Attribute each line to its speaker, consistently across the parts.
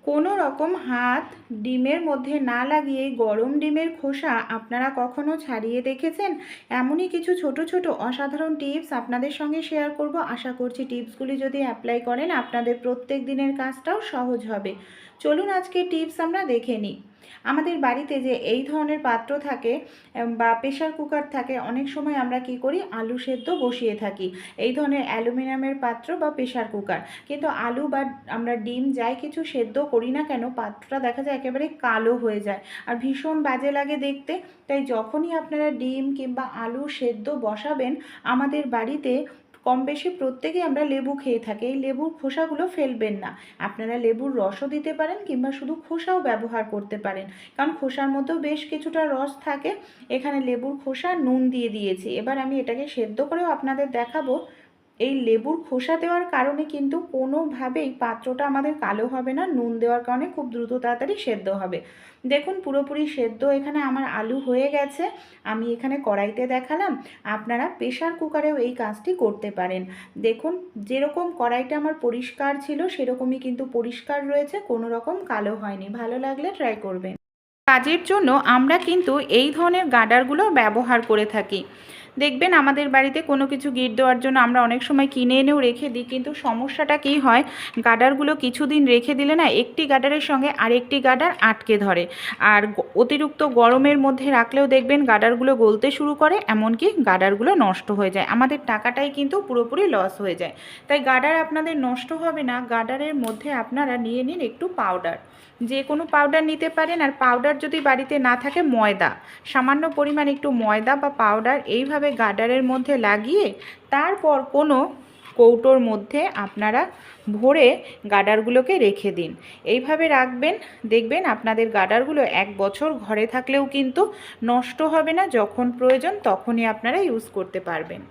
Speaker 1: কোনো রকম হাত ডিমের মধ্যে না লাগিয়ে গরম ডিমের খোসা আপনারা কখনো ছাড়িয়ে দেখেছেন? এমনই কিছু ছোট ছোট অসাধারণ টিপস আপনাদের সঙ্গে শেয়ার করব। আশা করছি টিপসগুলি যদি অ্যাপ্লাই করেন আপনাদের প্রত্যেক দিনের কাজটাও সহজ হবে। চলুন আজকে টিপস আমরা দেখে নিই। আমাদের বাড়িতে যে এই ধরনের পাত্র থাকে বা প্রেশার কুকার থাকে, অনেক সময় আমরা কি করি, আলু সেদ্ধ বসিয়ে থাকি এই ধরনের অ্যালুমিনিয়ামের পাত্র বা প্রেশার কুকার। কিন্তু আলু বা আমরা ডিম যাই কিছু সেদ্ধ করি না কেন, পাত্রটা দেখা যায় একেবারে কালো হয়ে যায় আর ভীষণ বাজে লাগে দেখতে। তাই যখনই আপনারা ডিম কিংবা আলু সেদ্ধ বসাবেন, আমাদের বাড়িতে কম বেশি প্রত্যেকেই আমরা লেবু খেয়ে থাকি, এই লেবুর খোসাগুলো ফেলবেন না। আপনারা লেবুর রসও দিতে পারেন কিংবা শুধু খোসাও ব্যবহার করতে পারেন, কারণ খোসার মধ্যেও বেশ কিছুটা রস থাকে। এখানে লেবুর খোসা নুন দিয়ে দিয়েছি। এবার আমি এটাকে সেদ্ধ করেও আপনাদের দেখাবো। এই লেবুর খোসা দেওয়ার কারণে কিন্তু কোনোভাবেই পাত্রটা আমাদের কালো হবে না, নুন দেওয়ার কারণে খুব দ্রুত তাড়াতাড়ি সেদ্ধ হবে। দেখুন পুরোপুরি সেদ্ধ এখানে আমার আলু হয়ে গেছে। আমি এখানে কড়াইতে দেখালাম, আপনারা প্রেশার কুকারেও এই কাজটি করতে পারেন। দেখুন যেরকম কড়াইটা আমার পরিষ্কার ছিল সেরকমই কিন্তু পরিষ্কার রয়েছে, কোনো রকম কালো হয়নি। ভালো লাগলে ট্রাই করবেন। কাজের জন্য আমরা কিন্তু এই ধরনের গার্ডারগুলো ব্যবহার করে থাকি। দেখবেন আমাদের বাড়িতে কোনো কিছু গিট দেওয়ার জন্য আমরা অনেক সময় কিনে এনেও রেখে দিই, কিন্তু সমস্যাটা কী হয়, গার্ডারগুলো কিছুদিন রেখে দিলে না একটি গার্ডারের সঙ্গে আরেকটি গার্ডার আটকে ধরে। আর অতিরিক্ত গরমের মধ্যে রাখলেও দেখবেন গার্ডারগুলো গলতে শুরু করে, এমনকি গার্ডারগুলো নষ্ট হয়ে যায়, আমাদের টাকাটাই কিন্তু পুরোপুরি লস হয়ে যায়। তাই গার্ডার আপনাদের নষ্ট হবে না, গার্ডারের মধ্যে আপনারা নিয়ে নিন একটু পাউডার, যে কোনো পাউডার নিতে পারেন। আর পাউডার যদি বাড়িতে না থাকে, ময়দা, সামান্য পরিমাণ একটু ময়দা বা পাউডার এইভাবে গার্ডারের মধ্যে লাগিয়ে তারপর কোনো কৌটোর মধ্যে আপনারা ভরে গার্ডারগুলোকে রেখে দিন। এইভাবে রাখবেন, দেখবেন আপনাদের গার্ডারগুলো 1 বছর ঘরে থাকলেও কিন্তু নষ্ট হবে না, যখন প্রয়োজন তখনই আপনারা ইউজ করতে পারবেন।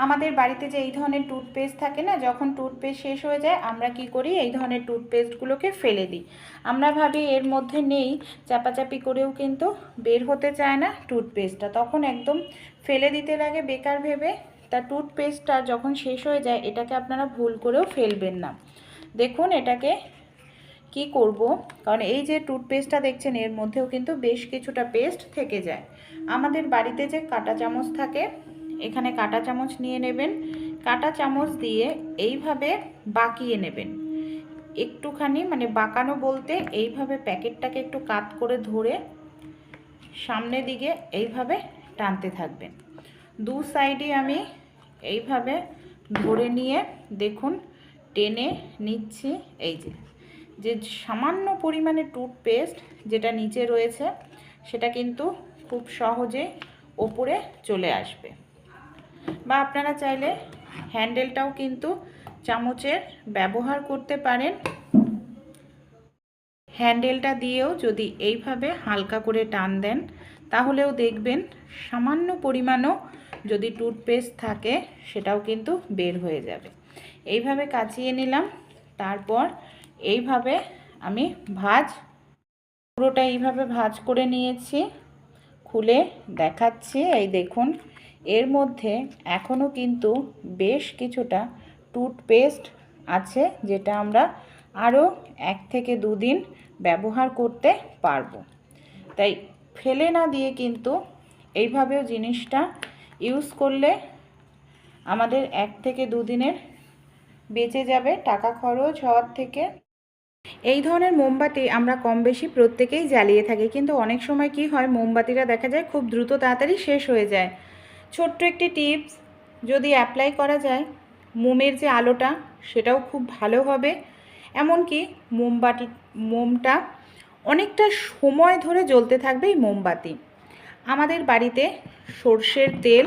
Speaker 1: আমাদের বাড়িতে যে এই ধরনের টুথপেস্ট থাকে না, যখন টুথপেস্ট শেষ হয়ে যায় আমরা কি করি, এই ধরনের টুথপেস্টগুলোকে ফেলে দিই। আমরা ভাবি এর মধ্যে নেই, চাপাচাপি করেও কিন্তু বের হতে চায় না টুথপেস্টটা, তখন একদম ফেলে দিতে লাগে বেকার ভেবে। তা টুথপেস্টটা যখন শেষ হয়ে যায় এটাকে আপনারা ভুল করেও ফেলবেন না। দেখুন এটাকে কি করব, কারণ এই যে টুথপেস্টটা দেখছেন এর মধ্যেও কিন্তু বেশ কিছুটা পেস্ট থেকে যায়। আমাদের বাড়িতে যে কাঁটা চামচ থাকে, এখানে কাঁটা চামচ নিয়ে নেবেন, কাঁটা চামচ দিয়ে এইভাবে বাঁকিয়ে নেবেন একটুখানি, মানে বাঁকানো বলতে এইভাবে প্যাকেটটাকে একটু কাত করে ধরে সামনের দিকে এইভাবে টানতে থাকবেন। দু সাইডে আমি এইভাবে ধরে নিয়ে দেখুন টেনে নিচ্ছি। এই যে সামান্য পরিমাণে টুথপেস্ট যেটা নিচে রয়েছে সেটা কিন্তু খুব সহজে ওপরে চলে আসবে। বা আপনারা চাইলে হ্যান্ডেলটাও কিন্তু চামচের ব্যবহার করতে পারেন। হ্যান্ডেলটা দিয়েও যদি এইভাবে হালকা করে টান দেন তাহলেও দেখবেন সামান্য পরিমাণও যদি টুথপেস্ট থাকে সেটাও কিন্তু বের হয়ে যাবে। এইভাবে কাচিয়ে নিলাম, তারপর এইভাবে আমি পুরোটা এইভাবে ভাঁজ করে নিয়েছি। খুলে দেখাচ্ছি, এই দেখুন এর মধ্যে এখনও কিন্তু বেশ কিছুটা টুথপেস্ট আছে, যেটা আমরা আরও 1 থেকে 2 দিন ব্যবহার করতে পারবো। তাই ফেলে না দিয়ে কিন্তু এইভাবেও জিনিসটা ইউজ করলে আমাদের 1 থেকে 2 দিনের বেঁচে যাবে টাকা খরচ হওয়ার থেকে। এই ধরনের মোমবাতি আমরা কম বেশি প্রত্যেকেই জ্বালিয়ে থাকি, কিন্তু অনেক সময় কি হয়, মোমবাতিটা দেখা যায় খুব দ্রুত তাড়াতাড়ি শেষ হয়ে যায়। ছোট্ট একটি টিপস যদি অ্যাপ্লাই করা যায়, মোমের যে আলোটা সেটাও খুব ভালো হবে, এমনকি মোমটা অনেকটা সময় ধরে জ্বলতে থাকবে। এই মোমবাতি, আমাদের বাড়িতে সর্ষের তেল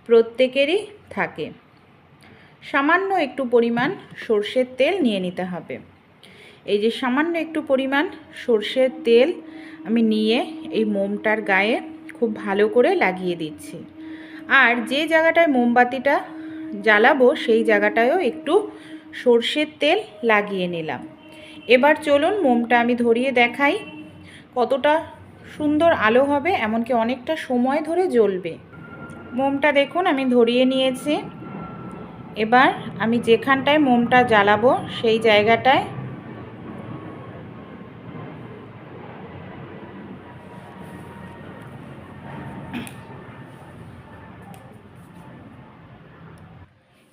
Speaker 1: প্রত্যেকেরই থাকে, সামান্য একটু পরিমাণ সর্ষের তেল নিয়ে নিতে হবে। এই যে সামান্য একটু পরিমাণ সর্ষের তেল আমি নিয়ে এই মোমটার গায়ে খুব ভালো করে লাগিয়ে দিচ্ছি। আর যে জায়গাটায় মোমবাতিটা জ্বালাবো সেই জায়গাটায়ও একটু সর্ষের তেল লাগিয়ে নিলাম। এবার চলুন মোমটা আমি ধরিয়ে দেখাই, কতটা সুন্দর আলো হবে, এমনকি অনেকটা সময় ধরে জ্বলবে। মোমটা দেখুন আমি ধরিয়ে নিয়েছি। এবার আমি যেখানটায় মোমটা জ্বালাবো সেই জায়গাটায়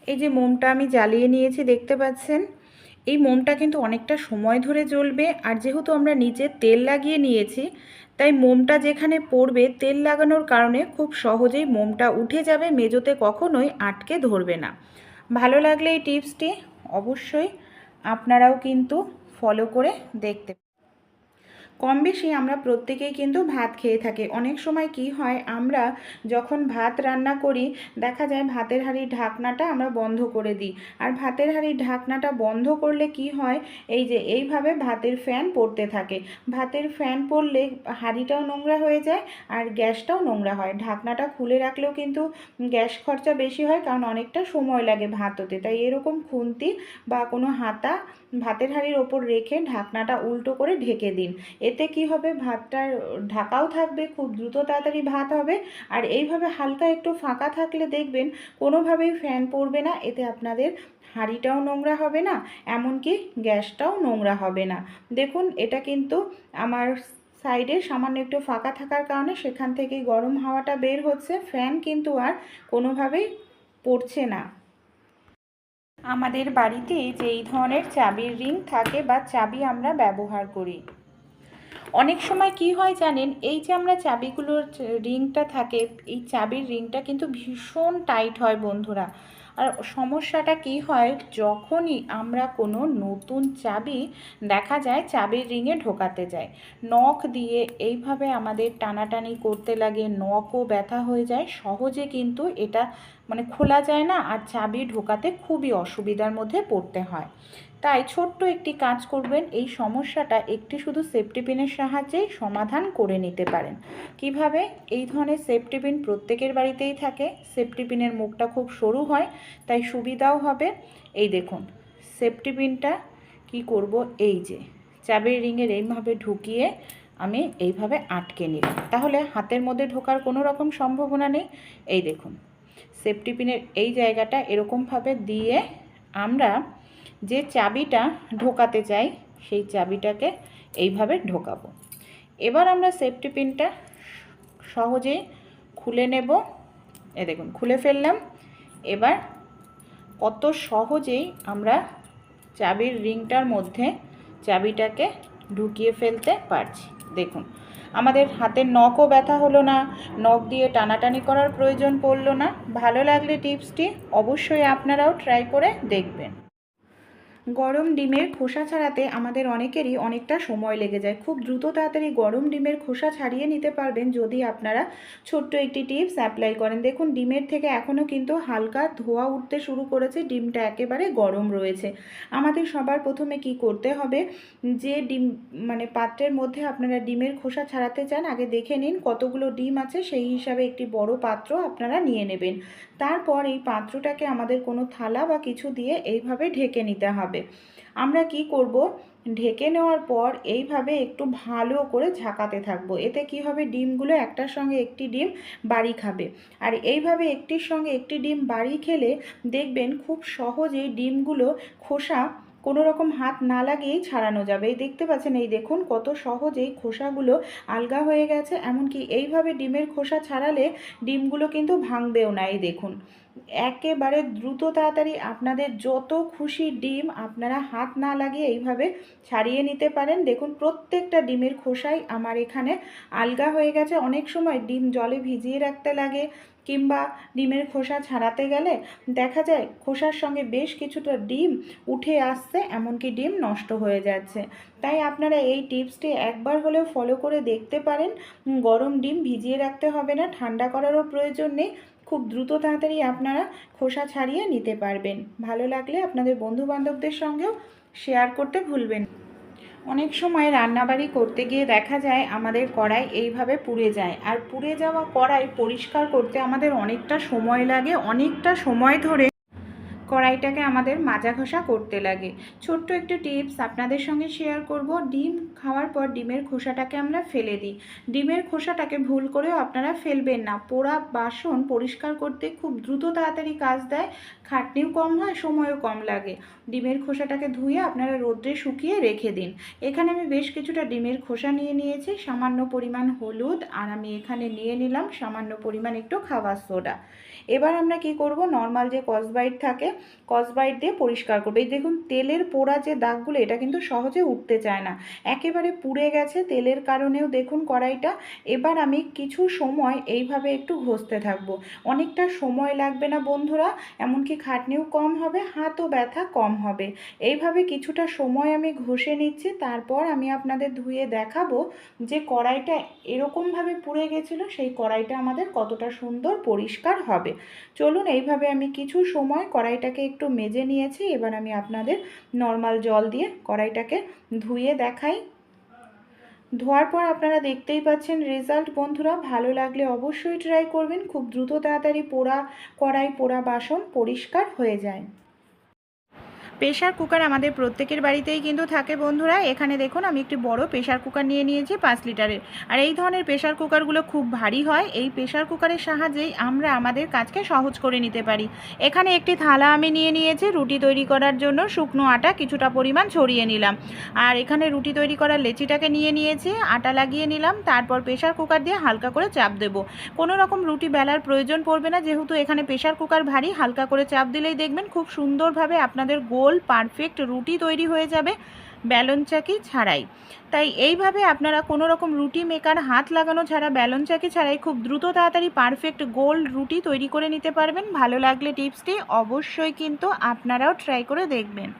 Speaker 1: এই যে মোমটা আমি জ্বালিয়ে নিয়েছি দেখতে পাচ্ছেন, এই মোমটা কিন্তু অনেকটা সময় ধরে জ্বলবে। আর যেহেতু আমরা নিচে তেল লাগিয়ে নিয়েছি, তাই মোমটা যেখানে পড়বে তেল লাগানোর কারণে খুব সহজেই মোমটা উঠে যাবে, মেজোতে কখনোই আটকে ধরবে না। ভালো লাগলে এই টিপসটি অবশ্যই আপনারাও কিন্তু ফলো করে দেখতে। কম বেশি আমরা প্রত্যেকেই কিন্তু ভাত খেয়ে থাকি। অনেক সময় কি হয়, আমরা যখন ভাত রান্না করি দেখা যায় ভাতের হাঁড়ির ঢাকনাটা আমরা বন্ধ করে দিই। আর ভাতের হাঁড়ির ঢাকনাটা বন্ধ করলে কি হয়, এই যে এইভাবে ভাতের ফ্যান পড়তে থাকে। ভাতের ফ্যান পড়লে হাঁড়িটাও নোংরা হয়ে যায় আর গ্যাসটাও নোংরা হয়। ঢাকনাটা খুলে রাখলেও কিন্তু গ্যাস খরচা বেশি হয়, কারণ অনেকটা সময় লাগে ভাত হতে। তাই এরকম খুন্তি বা কোনো হাতা ভাতের হাঁড়ির ওপর রেখে ঢাকনাটা উল্টো করে ঢেকে দিন। এতে কি হবে, ভাতটার ঢাকাও থাকবে, খুব দ্রুত তাড়াতাড়ি ভাত হবে। আর এইভাবে হালকা একটু ফাঁকা থাকলে দেখবেন কোনোভাবেই ফ্যান পড়বে না, এতে আপনাদের হাঁড়িটাও নোংরা হবে না, এমনকি গ্যাসটাও নোংরা হবে না। দেখুন এটা কিন্তু আমার সাইডে সামান্য একটু ফাঁকা থাকার কারণে সেখান থেকেই গরম হাওয়াটা বের হচ্ছে, ফ্যান কিন্তু আর কোনোভাবেই পড়ছে না। আমাদের বাড়িতে যে এই ধরনের চাবির রিং থাকে বা চাবি আমরা ব্যবহার করি, অনেক সময় কি হয় জানেন, এই যে আমরা চাবিগুলোর রিংটা থাকে, এই চাবির রিংটা কিন্তু ভীষণ টাইট হয় বন্ধুরা। আর সমস্যাটা কি হয়, যখনই আমরা কোনো নতুন চাবি দেখা যায় চাবির রিংয়ে ঢোকাতে যাই, নখ দিয়ে এইভাবে আমাদের টানাটানি করতে লাগে, নখও ব্যথা হয়ে যায়, সহজে কিন্তু এটা খোলা যায় না, আর চাবি ঢোকাতে খুবই অসুবিধার মধ্যে পড়তে হয়। তাই ছোট্ট একটি কাজ করবেন, এই সমস্যাটা একটি শুধু সেফটি পিনের সাহায্যেই সমাধান করে নিতে পারেন। কিভাবে? এই ধরনের সেফটি পিন প্রত্যেকের বাড়িতেই থাকে। সেফটি পিনের মুখটা খুব সরু হয়, তাই সুবিধাও হবে। এই দেখুন সেফটি পিনটা কি করব, এই যে চাবির রিংয়ের এইভাবে ঢুকিয়ে আমি এইভাবে আটকে নিলাম, তাহলে হাতের মধ্যে ঢোকার কোনো রকম সম্ভাবনা নেই। এই দেখুন সেফটি পিনের এই জায়গাটা এরকমভাবে দিয়ে আমরা যে চাবিটা ঢোকাতে চাই সেই চাবিটাকে এইভাবে ঢোকাবো। এবার আমরা সেফটি পিনটা সহজেই খুলে নেব। দেখুন খুলে ফেললাম। এবার কত সহজেই আমরা চাবির রিংটার মধ্যে চাবিটাকে ঢুকিয়ে ফেলতে পারছি। দেখুন আমাদের হাতের নখও ব্যথা হলো না, নখ দিয়ে টানাটানি করার প্রয়োজন পড়লো না। ভালো লাগলে টিপসটি অবশ্যই আপনারাও ট্রাই করে দেখবেন। গরম ডিমের খোসা ছাড়াতে আমাদের অনেকেরই অনেকটা সময় লেগে যায়। খুব দ্রুত তাড়াতাড়ি গরম ডিমের খোসা ছাড়িয়ে নিতে পারবেন যদি আপনারা ছোট্ট একটি টিপস অ্যাপ্লাই করেন। দেখুন ডিমের থেকে এখনও কিন্তু হালকা ধোঁয়া উঠতে শুরু করেছে, ডিমটা একেবারে গরম রয়েছে। আমাদের সবার প্রথমে কি করতে হবে, যে ডিম পাত্রের মধ্যে আপনারা ডিমের খোসা ছাড়াতে চান আগে দেখে নিন কতগুলো ডিম আছে, সেই হিসাবে একটি বড় পাত্র আপনারা নিয়ে নেবেন। তারপর এই পাত্রটাকে আমাদের কোনো থালা বা কিছু দিয়ে এইভাবে ঢেকে নিতে হবে। আমরা কি করব, ঢেকে নেওয়ার পর এইভাবে একটু ভালো করে ঝাঁকাতে থাকবো। এতে কি হবে, ডিমগুলো একটার সঙ্গে একটি ডিম বাড়ি খাবে। আর এইভাবে একটির সঙ্গে একটি ডিম বাড়ি খেলে দেখবেন খুব সহজেই ডিমগুলো খোসা কোনো রকম হাত না লাগিয়েই ছাড়ানো যাবে। এই দেখতে পাচ্ছেন, এই দেখুন কত সহজেই খোসাগুলো আলগা হয়ে গেছে। এমনকি এইভাবে ডিমের খোসা ছাড়ালে ডিমগুলো কিন্তু ভাঙবেও না। এই দেখুন একেবারে দ্রুত তাড়াতাড়ি আপনাদের যত খুশি ডিম আপনারা হাত না লাগিয়ে এইভাবে ছাড়িয়ে নিতে পারেন। দেখুন প্রত্যেকটা ডিমের খোসাই আমার এখানে আলগা হয়ে গেছে। অনেক সময় ডিম জলে ভিজিয়ে রাখতে লাগে, কিংবা ডিমের খোসা ছাড়াতে গেলে দেখা যায় খোসার সঙ্গে বেশ কিছুটা ডিম উঠে আসছে, এমনকি ডিম নষ্ট হয়ে যাচ্ছে। তাই আপনারা এই টিপসটি একবার হলেও ফলো করে দেখতে পারেন। গরম ডিম ভিজিয়ে রাখতে হবে না, ঠান্ডা করারও প্রয়োজন নেই, খুব দ্রুত তাড়াতাড়ি আপনারা খোসা ছাড়িয়ে নিতে পারবেন। ভালো লাগলে আপনাদের বন্ধুবান্ধবদের সঙ্গেও শেয়ার করতে ভুলবেন। অনেক সময় রান্নাবাড়ি করতে গিয়ে দেখা যায় আমাদের কড়াই এইভাবে পুড়ে যায়, আর পুড়ে যাওয়া কড়াই পরিষ্কার করতে আমাদের অনেকটা সময় লাগে, অনেকটা সময় ধরে কড়াইটাকে আমাদের মাজা ঘষা করতে লাগে। ছোট্ট একটু টিপস আপনাদের সঙ্গে শেয়ার করব। ডিম খাওয়ার পর ডিমের খোসাটাকে আমরা ফেলে দিই। ডিমের খোসাটাকে ভুল করেও আপনারা ফেলবেন না। পোড়া বাসন পরিষ্কার করতে খুব দ্রুত তাড়াতাড়ি কাজ দেয়, খাটনিও কম হয়, সময়ও কম লাগে। ডিমের খোসাটাকে ধুয়ে আপনারা রোদ্রে শুকিয়ে রেখে দিন। এখানে আমি বেশ কিছুটা ডিমের খোসা নিয়ে নিয়েছি, সামান্য পরিমাণ হলুদ, আর আমি এখানে নিয়ে নিলাম সামান্য পরিমাণ একটু খাবার সোডা। এবার আমরা কি করব, নর্মাল যে স্কচব্রাইট থাকে, স্কচব্রাইট দিয়ে পরিষ্কার করবো। এই দেখুন তেলের পোড়া যে দাগগুলো, এটা কিন্তু সহজে উঠতে চায় না, একেবারে পুড়ে গেছে তেলের কারণেও দেখুন কড়াইটা। এবার আমি কিছু সময় এইভাবে একটু ঘষতে থাকবো। অনেকটা সময় লাগবে না বন্ধুরা, এমনকি খাটনিও কম হবে, হাতও ব্যথা কম হবে। এইভাবে কিছুটা সময় আমি ঘষে নিচ্ছি, তারপর আমি আপনাদের ধুয়ে দেখাবো যে কড়াইটা এরকমভাবে পুড়ে গেছিলো, সেই কড়াইটা আমাদের কতটা সুন্দর পরিষ্কার হবে। চলুন, এইভাবে আমি কিছু সময় কড়াইটাকে একটু মেজে নিয়েছি। এবার আমি আপনাদের নর্মাল জল দিয়ে কড়াইটাকে ধুয়ে দেখাই। ধোয়ার পর আপনারা দেখতেই পাচ্ছেন রেজাল্ট। বন্ধুরা, ভালো লাগলে অবশ্যই ট্রাই করবেন। খুব দ্রুত তাড়াতাড়ি পোড়া কড়াই, পোড়া বাসন পরিষ্কার হয়ে যায়। প্রেশার কুকার আমাদের প্রত্যেকের বাড়িতেই কিন্তু থাকে বন্ধুরা। এখানে দেখুন আমি একটি বড় প্রেশার কুকার নিয়ে নিয়েছি 5 লিটারের। আর এই ধরনের প্রেশার কুকারগুলো খুব ভারী হয়। এই প্রেশার কুকারের সাহায্যেই আমরা আমাদের কাজকে সহজ করে নিতে পারি। এখানে একটি থালা আমি নিয়ে নিয়েছি রুটি তৈরি করার জন্য। শুকনো আটা কিছুটা পরিমাণ ছড়িয়ে নিলাম। আর এখানে রুটি তৈরি করার লেচিটাকে নিয়ে নিয়েছি, আটা লাগিয়ে নিলাম। তারপর প্রেশার কুকার দিয়ে হালকা করে চাপ দেবো। কোনো রকম রুটি বেলার প্রয়োজন পড়বে না, যেহেতু এখানে প্রেশার কুকার ভারী। হালকা করে চাপ দিলেই দেখবেন খুব সুন্দরভাবে আপনাদের গোল পারফেক্ট রুটি তৈরি হয়ে যাবে, বেলন চাকি ছাড়াই। তাই এইভাবে আপনারা কোনো রকম রুটি মেকার হাত লাগানো ছাড়া, বেলন চাকি ছাড়াই খুব দ্রুত তাড়াতাড়ি পারফেক্ট গোল রুটি তৈরি করে নিতে পারবেন। ভালো লাগলে টিপসটি অবশ্যই কিন্তু আপনারাও ট্রাই করে দেখবেন।